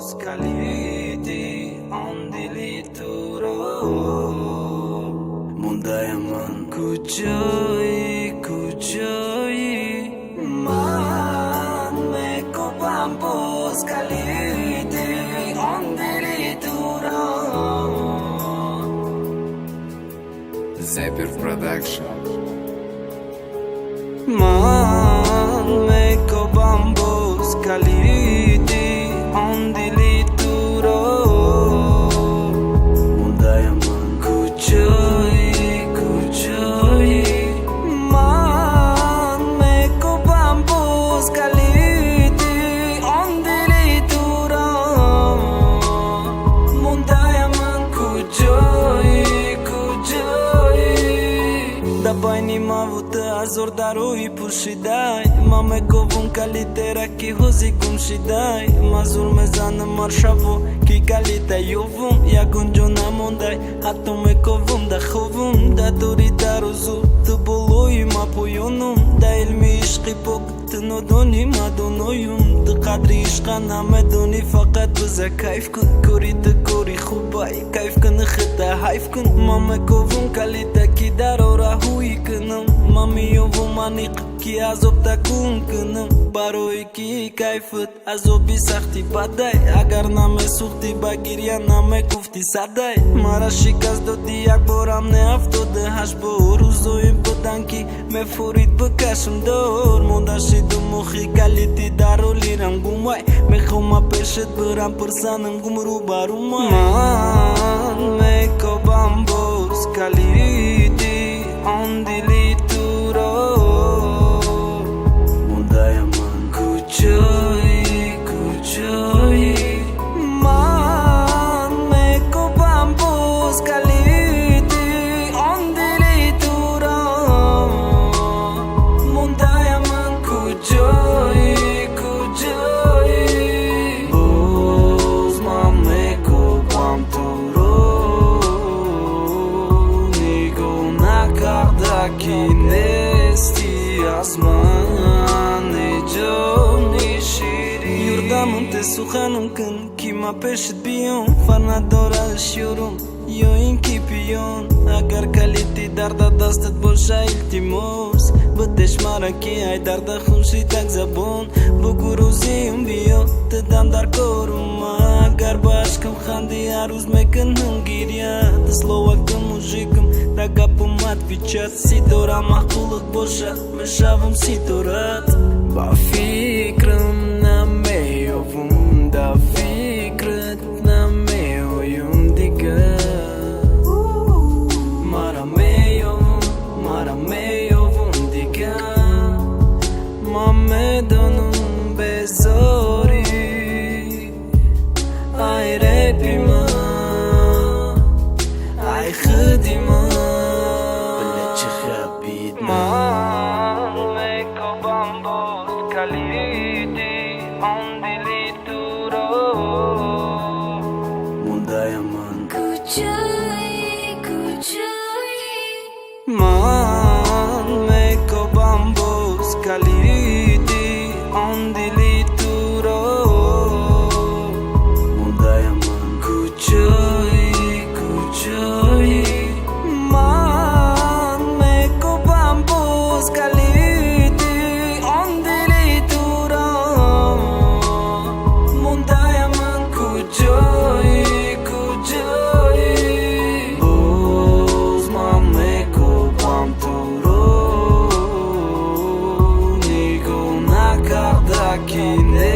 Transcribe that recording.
kaliti on dili turo Mundayaman kujoi Man meko bambos kaliti on dili turo Zephyr Production. Man meko bambos kaliti on dili turo Mundayaman kujoi Man meko bambos kaliti on dili turo Mundayaman kujoi Dabaj një ma vutë azor daroj për shidaj Ma me kovun kalitera ki hozi kum shidaj Ma zur me zanë marë shavo ki kalita jovum Ja gëngjona mondaj ato me kovum da khovum Da dori daruzu të boloj ma po jonum Da ilmi ishqi po këtë në doni ma donojum Të kadri ishqana me doni fakat bëza kajfkën Kori të kori khubaj kajfkën në khëta hajfkën Ma me kovun kalita ki darora hui kënëm Mami jo vumanik ki azop ta kun kënëm Baroj ki kajfët azobi sakti badaj Agar na me sukti bagirja na me kufti sadaj Mara shikas do di akboram ne afto dhe hashbor Uzojim pëdanki me furit bëkashëm dor Monda shidu mohi kaliti daro liram gumaj Me khoma peshet bëram përsanëm gumru barumaj Man me ko bambos kaliti on dili turo Mundayaman kujoi Man meko bambos kaliti on dili turo Mundayaman kujoi Boz ma meko bamburo Kinesti asman e gjoni shiri Jurdamën të suhanëm kën Kima peshët bion Farnadora është jurum Jo inkipi jon Agar kaliti darda dastet bosha iltimos Bëtesh mara ki aj darda khunshi tak zabon Bukuruzi bio Të dam dar koruma Agar bashkëm khandi aruz me kën hëngirja Të slova këtë muzhikëm Da gapu mat viqat Si dora mahkullët bosha Me shavëm si dorat Ba fikrëm na me jo vum Da fikrët na me o jum diga Mara me jo vum diga Ma me donum bezori Aj repi ma Aj khëdi ma Man meko bambos kaliti on dili turo Mundayaman Man meko bambos kaliti on dili turo Mundayaman kujoi Man meko bambos kaliti on dili turo Mundayaman kujoi Boz ma meko bamburo Nigo na karda kine